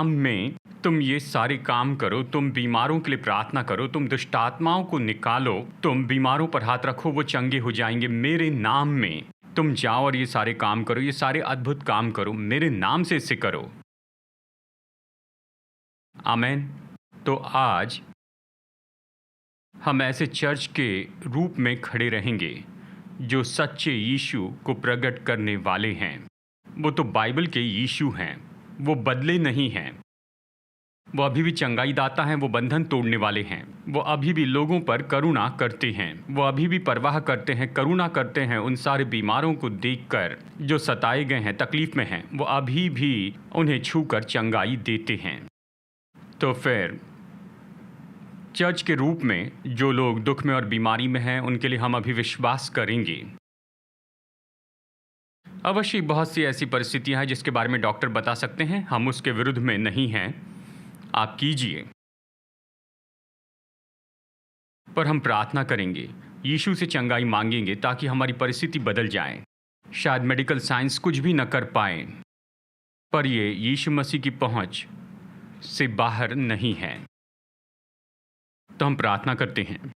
में तुम ये सारे काम करो, तुम बीमारों के लिए प्रार्थना करो, तुम दुष्टात्माओं को निकालो, तुम बीमारों पर हाथ रखो, वो चंगे हो जाएंगे। मेरे नाम में तुम जाओ और ये सारे काम करो, ये सारे अद्भुत काम करो, मेरे नाम से इसे करो। आमेन। तो आज हम ऐसे चर्च के रूप में खड़े रहेंगे जो सच्चे यीशु को प्रकट करने वाले हैं। वो तो बाइबल के यीशु हैं, वो बदले नहीं हैं। वो अभी भी चंगाई दाता हैं, वो बंधन तोड़ने वाले हैं। वो अभी भी लोगों पर करुणा करते हैं, वो अभी भी परवाह करते हैं, करुणा करते हैं उन सारे बीमारों को देखकर जो सताए गए हैं, तकलीफ में हैं। वो अभी भी उन्हें छूकर चंगाई देते हैं। तो फिर चर्च के रूप में जो लोग दुख में और बीमारी में हैं, उनके लिए हम अभी विश्वास करेंगे। अवश्य बहुत सी ऐसी परिस्थितियां हैं जिसके बारे में डॉक्टर बता सकते हैं, हम उसके विरुद्ध में नहीं हैं, आप कीजिए। पर हम प्रार्थना करेंगे, यीशु से चंगाई मांगेंगे ताकि हमारी परिस्थिति बदल जाए। शायद मेडिकल साइंस कुछ भी न कर पाए, पर ये यीशु मसीह की पहुंच से बाहर नहीं है। तो हम प्रार्थना करते हैं।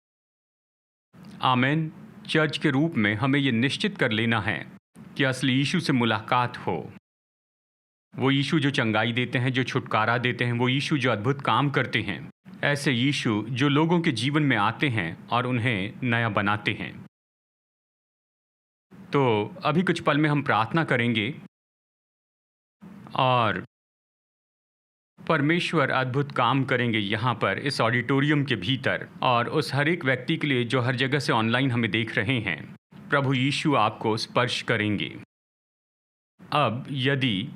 आमेन। चर्च के रूप में हमें ये निश्चित कर लेना है कि असली यीशु से मुलाकात हो। वो यीशु जो चंगाई देते हैं, जो छुटकारा देते हैं, वो यीशु जो अद्भुत काम करते हैं, ऐसे यीशु जो लोगों के जीवन में आते हैं और उन्हें नया बनाते हैं। तो अभी कुछ पल में हम प्रार्थना करेंगे और परमेश्वर अद्भुत काम करेंगे यहाँ पर इस ऑडिटोरियम के भीतर और उस हर एक व्यक्ति के लिए जो हर जगह से ऑनलाइन हमें देख रहे हैं। प्रभु यीशु आपको स्पर्श करेंगे। अब यदि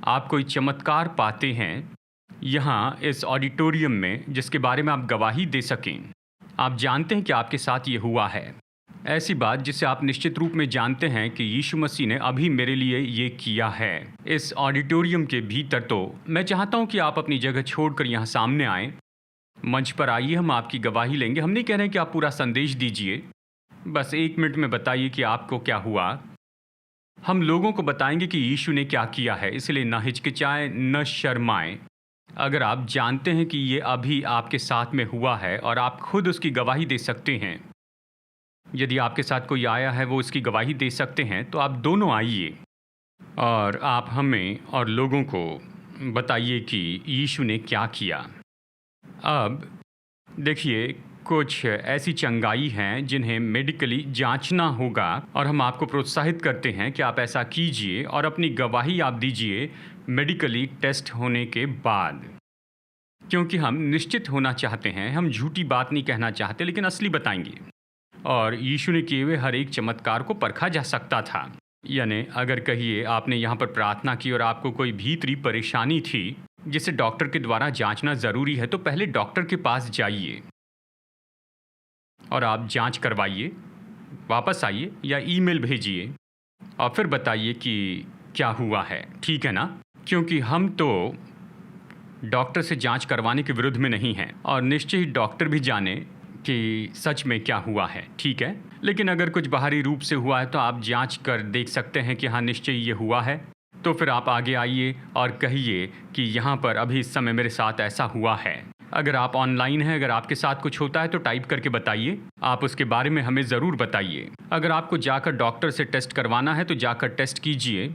आप कोई चमत्कार पाते हैं यहाँ इस ऑडिटोरियम में जिसके बारे में आप गवाही दे सकें, आप जानते हैं कि आपके साथ ये हुआ है, ऐसी बात जिसे आप निश्चित रूप में जानते हैं कि यीशु मसीह ने अभी मेरे लिए ये किया है इस ऑडिटोरियम के भीतर, तो मैं चाहता हूँ कि आप अपनी जगह छोड़कर यहाँ सामने आएँ, मंच पर आइए, हम आपकी गवाही लेंगे। हम नहीं कह रहे हैं कि आप पूरा संदेश दीजिए, बस 1 मिनट में बताइए कि आपको क्या हुआ। हम लोगों को बताएंगे कि यीशु ने क्या किया है, इसलिए न हिचकिचाएं, न शर्माएं। अगर आप जानते हैं कि ये अभी आपके साथ में हुआ है और आप खुद उसकी गवाही दे सकते हैं, यदि आपके साथ कोई आया है वो उसकी गवाही दे सकते हैं, तो आप दोनों आइए और आप हमें और लोगों को बताइए कि यीशु ने क्या किया। अब देखिए, कुछ ऐसी चंगाई हैं जिन्हें मेडिकली जांचना होगा और हम आपको प्रोत्साहित करते हैं कि आप ऐसा कीजिए और अपनी गवाही आप दीजिए मेडिकली टेस्ट होने के बाद, क्योंकि हम निश्चित होना चाहते हैं। हम झूठी बात नहीं कहना चाहते, लेकिन असली बताएंगे। और यीशु ने किए हुए हर एक चमत्कार को परखा जा सकता था। यानी अगर कहिए आपने यहाँ पर प्रार्थना की और आपको कोई भीतरी परेशानी थी जिसे डॉक्टर के द्वारा जांचना ज़रूरी है, तो पहले डॉक्टर के पास जाइए और आप जांच करवाइए, वापस आइए या ईमेल भेजिए और फिर बताइए कि क्या हुआ है। ठीक है ना? क्योंकि हम तो डॉक्टर से जांच करवाने के विरुद्ध में नहीं हैं और निश्चय ही डॉक्टर भी जाने कि सच में क्या हुआ है। ठीक है, लेकिन अगर कुछ बाहरी रूप से हुआ है तो आप जांच कर देख सकते हैं कि हाँ, निश्चय ये हुआ है। तो फिर आप आगे आइए और कहिए कि यहाँ पर अभी इस समय मेरे साथ ऐसा हुआ है। अगर आप ऑनलाइन हैं, अगर आपके साथ कुछ होता है तो टाइप करके बताइए। आप उसके बारे में हमें ज़रूर बताइए। अगर आपको जाकर डॉक्टर से टेस्ट करवाना है तो जाकर टेस्ट कीजिए।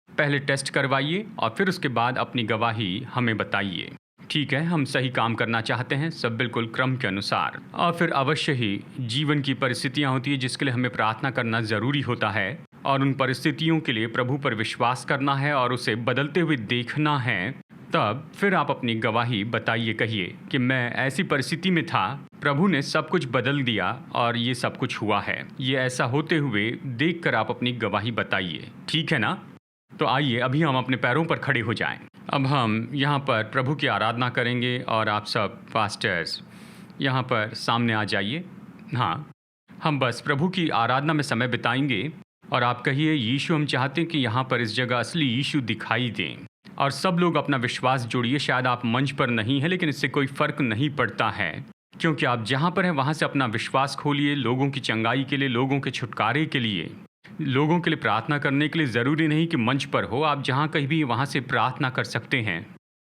पहले टेस्ट करवाइए और फिर उसके बाद अपनी गवाही हमें बताइए। ठीक है, हम सही काम करना चाहते हैं, सब बिल्कुल क्रम के अनुसार। और फिर अवश्य ही जीवन की परिस्थितियाँ होती है जिसके लिए हमें प्रार्थना करना ज़रूरी होता है, और उन परिस्थितियों के लिए प्रभु पर विश्वास करना है और उसे बदलते हुए देखना है। तब फिर आप अपनी गवाही बताइए, कहिए कि मैं ऐसी परिस्थिति में था, प्रभु ने सब कुछ बदल दिया और ये सब कुछ हुआ है। ये ऐसा होते हुए देखकर आप अपनी गवाही बताइए। ठीक है ना? तो आइए अभी हम अपने पैरों पर खड़े हो जाएं। अब हम यहाँ पर प्रभु की आराधना करेंगे और आप सब पास्टर्स यहाँ पर सामने आ जाइए। हाँ, हम बस प्रभु की आराधना में समय बिताएंगे और आप कहिए, यीशु हम चाहते हैं कि यहाँ पर इस जगह असली यीशु दिखाई दें। और सब लोग अपना विश्वास जोड़िए। शायद आप मंच पर नहीं हैं, लेकिन इससे कोई फ़र्क नहीं पड़ता है, क्योंकि आप जहाँ पर हैं वहाँ से अपना विश्वास खोलिए। लोगों की चंगाई के लिए, लोगों के छुटकारे के लिए, लोगों के लिए प्रार्थना करने के लिए ज़रूरी नहीं कि मंच पर हो। आप जहाँ कहीं भी वहाँ से प्रार्थना कर सकते हैं।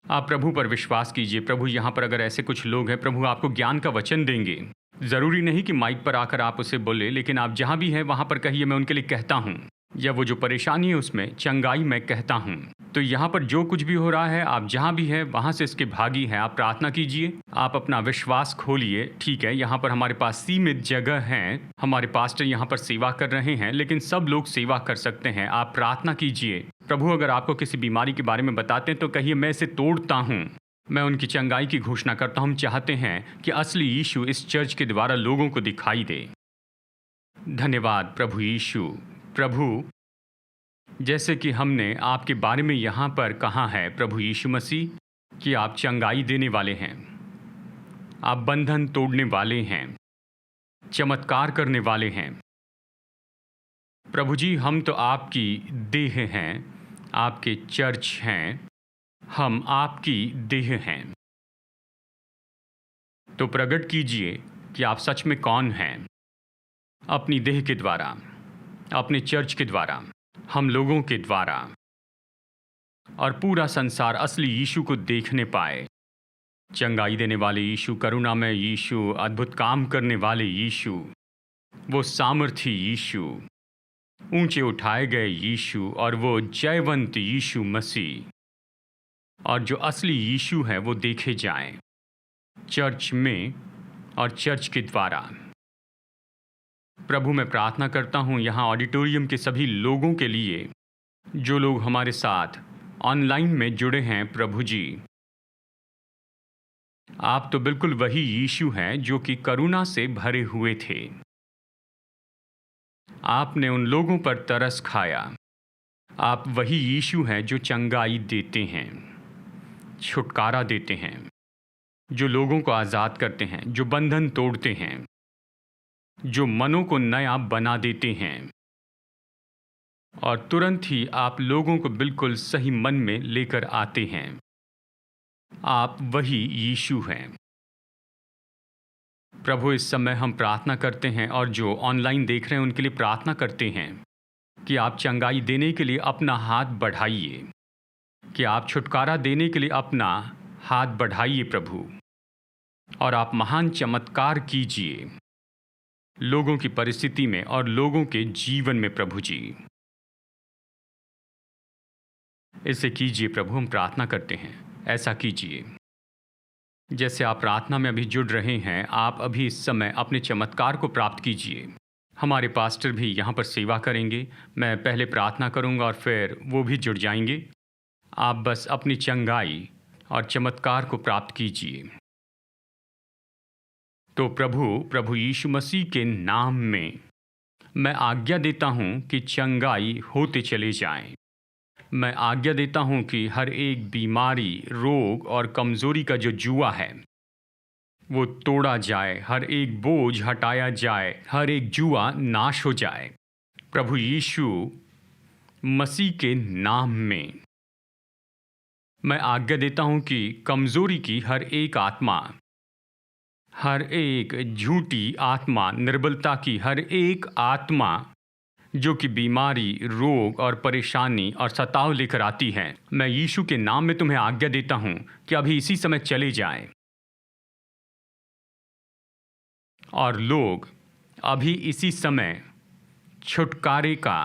आप प्रभु पर विश्वास कीजिए। प्रभु यहाँ पर अगर ऐसे कुछ लोग हैं, प्रभु आपको ज्ञान का वचन देंगे। ज़रूरी नहीं कि माइक पर आकर आप उसे बोले, लेकिन आप जहाँ भी हैं वहाँ पर कहिए, मैं उनके लिए कहता हूँ, या वो जो परेशानी है उसमें चंगाई मैं कहता हूँ। तो यहाँ पर जो कुछ भी हो रहा है, आप जहाँ भी हैं वहाँ से इसके भागी हैं। आप प्रार्थना कीजिए, आप अपना विश्वास खोलिए। ठीक है, यहाँ पर हमारे पास सीमित जगह है, हमारे पास्टर यहाँ पर सेवा कर रहे हैं, लेकिन सब लोग सेवा कर सकते हैं। आप प्रार्थना कीजिए। प्रभु अगर आपको किसी बीमारी के बारे में बताते हैं तो कहिए, मैं इसे तोड़ता हूँ, मैं उनकी चंगाई की घोषणा करता हूँ। हम चाहते हैं कि असली यीशु इस चर्च के द्वारा लोगों को दिखाई दे। धन्यवाद प्रभु यीशु। प्रभु, जैसे कि हमने आपके बारे में यहाँ पर कहा है प्रभु यीशु मसीह, कि आप चंगाई देने वाले हैं, आप बंधन तोड़ने वाले हैं, चमत्कार करने वाले हैं। प्रभु जी, हम तो आपकी देह हैं, आपके चर्च हैं, हम आपकी देह हैं। तो प्रकट कीजिए कि आप सच में कौन हैं, अपनी देह के द्वारा, अपने चर्च के द्वारा, हम लोगों के द्वारा, और पूरा संसार असली यीशु को देखने पाए। चंगाई देने वाले यीशु, करुणामय यीशु, अद्भुत काम करने वाले यीशु, वो सामर्थी यीशु, ऊंचे उठाए गए यीशु, और वो जयवंत यीशु मसीह, और जो असली यीशु है वो देखे जाएं चर्च में और चर्च के द्वारा। प्रभु, मैं प्रार्थना करता हूँ यहाँ ऑडिटोरियम के सभी लोगों के लिए, जो लोग हमारे साथ ऑनलाइन में जुड़े हैं। प्रभु जी, आप तो बिल्कुल वही यीशु हैं जो कि करुणा से भरे हुए थे। आपने उन लोगों पर तरस खाया। आप वही यीशु हैं जो चंगाई देते हैं, छुटकारा देते हैं, जो लोगों को आज़ाद करते हैं, जो बंधन तोड़ते हैं, जो मनों को नया बना देते हैं, और तुरंत ही आप लोगों को बिल्कुल सही मन में लेकर आते हैं। आप वही यीशु हैं। प्रभु, इस समय हम प्रार्थना करते हैं, और जो ऑनलाइन देख रहे हैं उनके लिए प्रार्थना करते हैं कि आप चंगाई देने के लिए अपना हाथ बढ़ाइए, कि आप छुटकारा देने के लिए अपना हाथ बढ़ाइए प्रभु, और आप महान चमत्कार कीजिए लोगों की परिस्थिति में और लोगों के जीवन में। प्रभु जी, इसे कीजिए प्रभु, हम प्रार्थना करते हैं, ऐसा कीजिए। जैसे आप प्रार्थना में अभी जुड़ रहे हैं, आप अभी इस समय अपने चमत्कार को प्राप्त कीजिए। हमारे पास्टर भी यहाँ पर सेवा करेंगे। मैं पहले प्रार्थना करूँगा और फिर वो भी जुड़ जाएंगे। आप बस अपनी चंगाई और चमत्कार को प्राप्त कीजिए। तो प्रभु यीशु मसीह के नाम में मैं आज्ञा देता हूँ कि चंगाई होते चले जाएं। मैं आज्ञा देता हूँ कि हर एक बीमारी, रोग और कमज़ोरी का जो जुआ है वो तोड़ा जाए, हर एक बोझ हटाया जाए, हर एक जुआ नाश हो जाए प्रभु यीशु मसीह के नाम में। मैं आज्ञा देता हूँ कि कमज़ोरी की हर एक आत्मा, हर एक झूठी आत्मा, निर्बलता की हर एक आत्मा जो कि बीमारी, रोग और परेशानी और सताव लेकर आती है, मैं यीशु के नाम में तुम्हें आज्ञा देता हूँ कि अभी इसी समय चले जाएं। और लोग अभी इसी समय छुटकारे का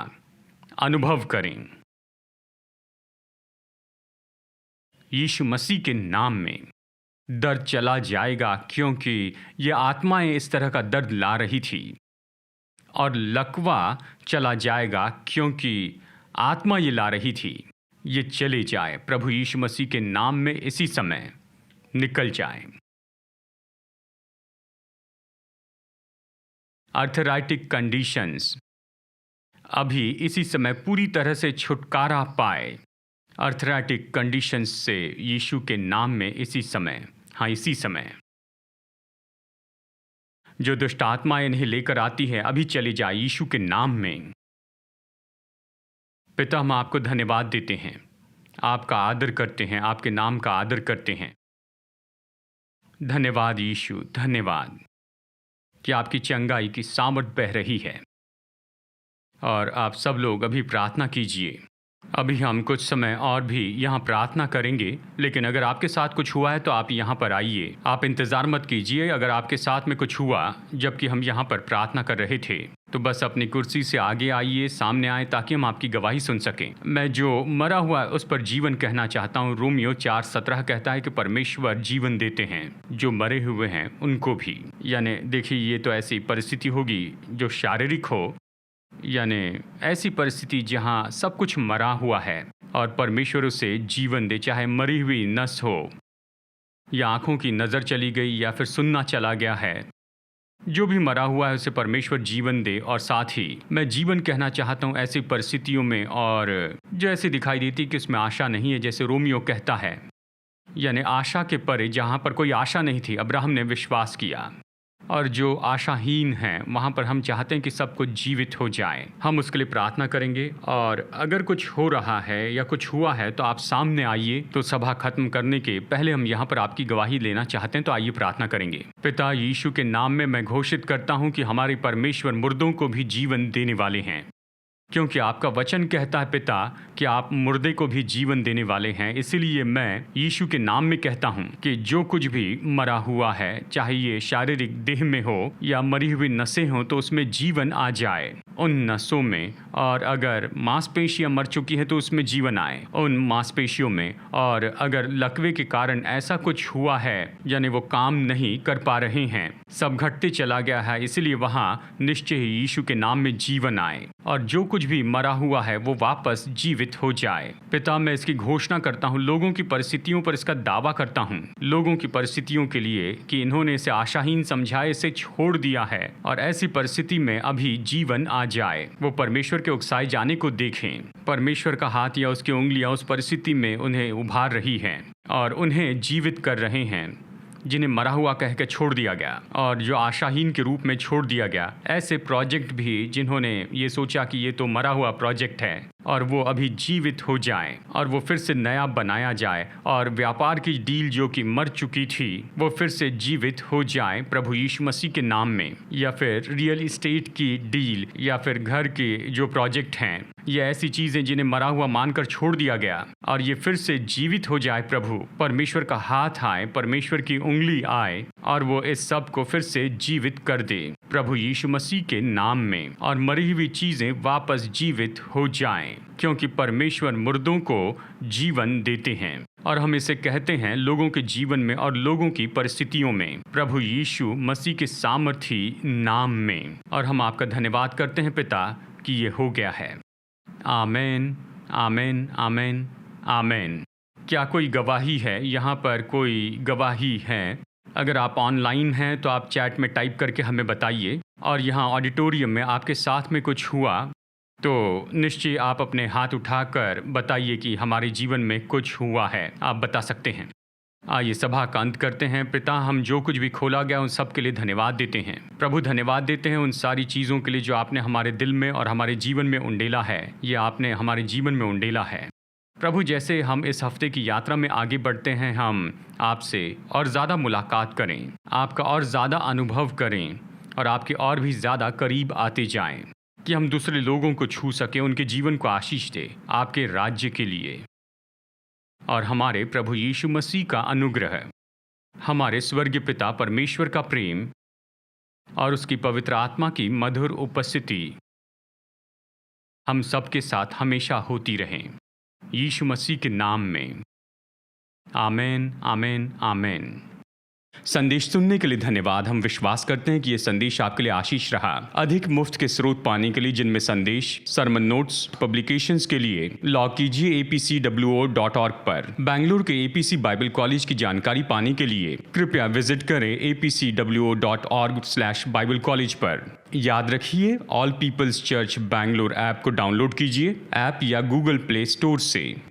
अनुभव करें। यीशु मसीह के नाम में दर्द चला जाएगा, क्योंकि ये आत्माएं इस तरह का दर्द ला रही थी। और लकवा चला जाएगा, क्योंकि आत्मा ये ला रही थी। ये चले जाए प्रभु यीशु मसीह के नाम में, इसी समय निकल जाए। आर्थराइटिक कंडीशंस अभी इसी समय पूरी तरह से छुटकारा पाए। आर्थराइटिक कंडीशंस से यीशु के नाम में इसी समय, हाँ इसी समय, जो दुष्ट आत्मा इन्हें लेकर आती है अभी चली जाए यीशु के नाम में। पिता, हम आपको धन्यवाद देते हैं, आपका आदर करते हैं, आपके नाम का आदर करते हैं। धन्यवाद यीशु, धन्यवाद कि आपकी चंगाई की सामर्थ बह रही है। और आप सब लोग अभी प्रार्थना कीजिए। अभी हम कुछ समय और भी यहाँ प्रार्थना करेंगे, लेकिन अगर आपके साथ कुछ हुआ है तो आप यहाँ पर आइए। आप इंतज़ार मत कीजिए। अगर आपके साथ में कुछ हुआ जबकि हम यहाँ पर प्रार्थना कर रहे थे, तो बस अपनी कुर्सी से आगे आइए, सामने आए, ताकि हम आपकी गवाही सुन सकें। मैं जो मरा हुआ है उस पर जीवन कहना चाहता हूँ। रोमियो 4:17 कहता है कि परमेश्वर जीवन देते हैं जो मरे हुए हैं उनको भी। यानी देखिए, ये तो ऐसी परिस्थिति होगी जो शारीरिक हो, यानी ऐसी परिस्थिति जहाँ सब कुछ मरा हुआ है और परमेश्वर उसे जीवन दे, चाहे मरी हुई नस हो या आँखों की नज़र चली गई या फिर सुनना चला गया है। जो भी मरा हुआ है उसे परमेश्वर जीवन दे। और साथ ही मैं जीवन कहना चाहता हूँ ऐसी परिस्थितियों में और जो ऐसी दिखाई देती कि उसमें आशा नहीं है, जैसे रोमियो कहता है, यानी आशा के परे, जहाँ पर कोई आशा नहीं थी अब्राहम ने विश्वास किया। और जो आशाहीन हैं वहाँ पर हम चाहते हैं कि सब कुछ जीवित हो जाए। हम उसके लिए प्रार्थना करेंगे। और अगर कुछ हो रहा है या कुछ हुआ है तो आप सामने आइए। तो सभा खत्म करने के पहले हम यहाँ पर आपकी गवाही लेना चाहते हैं, तो आइए प्रार्थना करेंगे। पिता, यीशु के नाम में मैं घोषित करता हूँ कि हमारे परमेश्वर मुर्दों को भी जीवन देने वाले हैं, क्योंकि आपका वचन कहता है पिता कि आप मुर्दे को भी जीवन देने वाले हैं। इसीलिए मैं यीशु के नाम में कहता हूँ कि जो कुछ भी मरा हुआ है, चाहे ये शारीरिक देह में हो या मरी हुई नसें हों, तो उसमें जीवन आ जाए उन नसों में। और अगर मांसपेशियां मर चुकी हैं तो उसमें जीवन आए उन मांसपेशियों में। और अगर लकवे के कारण ऐसा कुछ हुआ है, यानी वो काम नहीं कर पा रहे हैं, सब घटते चला गया है, इसीलिए वहाँ निश्चय ही यीशु के नाम में जीवन आए और जो कुछ भी मरा हुआ है वो वापस जीवित हो जाए। पिता, मैं इसकी घोषणा करता हूँ, लोगों की परिस्थितियों पर इसका दावा करता हूँ, लोगों की परिस्थितियों के लिए कि इन्होंने इसे आशाहीन समझा, इसे छोड़ दिया है, और ऐसी परिस्थिति में अभी जीवन आ जाए। वो परमेश्वर के उकसाए जाने को देखें। परमेश्वर का हाथ या उसकी उंगलियां उस परिस्थिति में उन्हें उभार रही हैं और उन्हें जीवित कर रहे हैं, जिन्हें मरा हुआ कह के छोड़ दिया गया और जो आशाहीन के रूप में छोड़ दिया गया। ऐसे प्रोजेक्ट भी जिन्होंने ये सोचा कि ये तो मरा हुआ प्रोजेक्ट है, और वो अभी जीवित हो जाए और वो फिर से नया बनाया जाए, और व्यापार की डील जो कि मर चुकी थी वो फिर से जीवित हो जाए प्रभु यीशु मसीह के नाम में। या फिर रियल इस्टेट की डील या फिर घर के जो प्रोजेक्ट हैं, ये ऐसी चीज़ें जिन्हें मरा हुआ मानकर छोड़ दिया गया, और ये फिर से जीवित हो जाए। प्रभु परमेश्वर का हाथ आए, परमेश्वर की उंगली आए और वो इस सब को फिर से जीवित कर दे प्रभु यीशु मसीह के नाम में, और मरी हुई चीज़ें वापस जीवित हो जाएं, क्योंकि परमेश्वर मुर्दों को जीवन देते हैं। और हम इसे कहते हैं लोगों के जीवन में और लोगों की परिस्थितियों में, प्रभु यीशु मसीह के सामर्थी नाम में। और हम आपका धन्यवाद करते हैं पिता कि ये हो गया है। आमेन, आमेन, आमेन, आमेन। क्या कोई गवाही है? यहाँ पर कोई गवाही है? अगर आप ऑनलाइन हैं तो आप चैट में टाइप करके हमें बताइए। और यहाँ ऑडिटोरियम में आपके साथ में कुछ हुआ तो निश्चय आप अपने हाथ उठाकर बताइए कि हमारे जीवन में कुछ हुआ है, आप बता सकते हैं। आइए सभा का अंत करते हैं। पिता, हम जो कुछ भी खोला गया उन सब के लिए धन्यवाद देते हैं। प्रभु, धन्यवाद देते हैं उन सारी चीज़ों के लिए जो आपने हमारे दिल में और हमारे जीवन में उंडेला है। ये आपने हमारे जीवन में उंडेला है। प्रभु, जैसे हम इस हफ्ते की यात्रा में आगे बढ़ते हैं, हम आपसे और ज़्यादा मुलाकात करें, आपका और ज़्यादा अनुभव करें और आपके और भी ज़्यादा करीब आते जाएं, कि हम दूसरे लोगों को छू सकें, उनके जीवन को आशीष दें आपके राज्य के लिए। और हमारे प्रभु यीशु मसीह का अनुग्रह, हमारे स्वर्गीय पिता परमेश्वर का प्रेम और उसकी पवित्र आत्मा की मधुर उपस्थिति हम सबके साथ हमेशा होती रहे। यीशु मसीह के नाम में आमेन, आमेन, आमेन। संदेश सुनने के लिए धन्यवाद। हम विश्वास करते हैं कि ये संदेश आपके लिए आशीष रहा। अधिक मुफ्त के स्रोत पाने के लिए, जिनमें संदेश, सरमन नोट्स, पब्लिकेशंस के लिए लॉग कीजिए apcwo.org पर। बेंगलुरु के एपीसी बाइबल कॉलेज की जानकारी पाने के लिए कृपया विजिट करें apcwo.org/बाइबल कॉलेज पर। याद रखिए, All People's Church Bangalore app को डाउनलोड कीजिए ऐप या गूगल प्ले स्टोर से।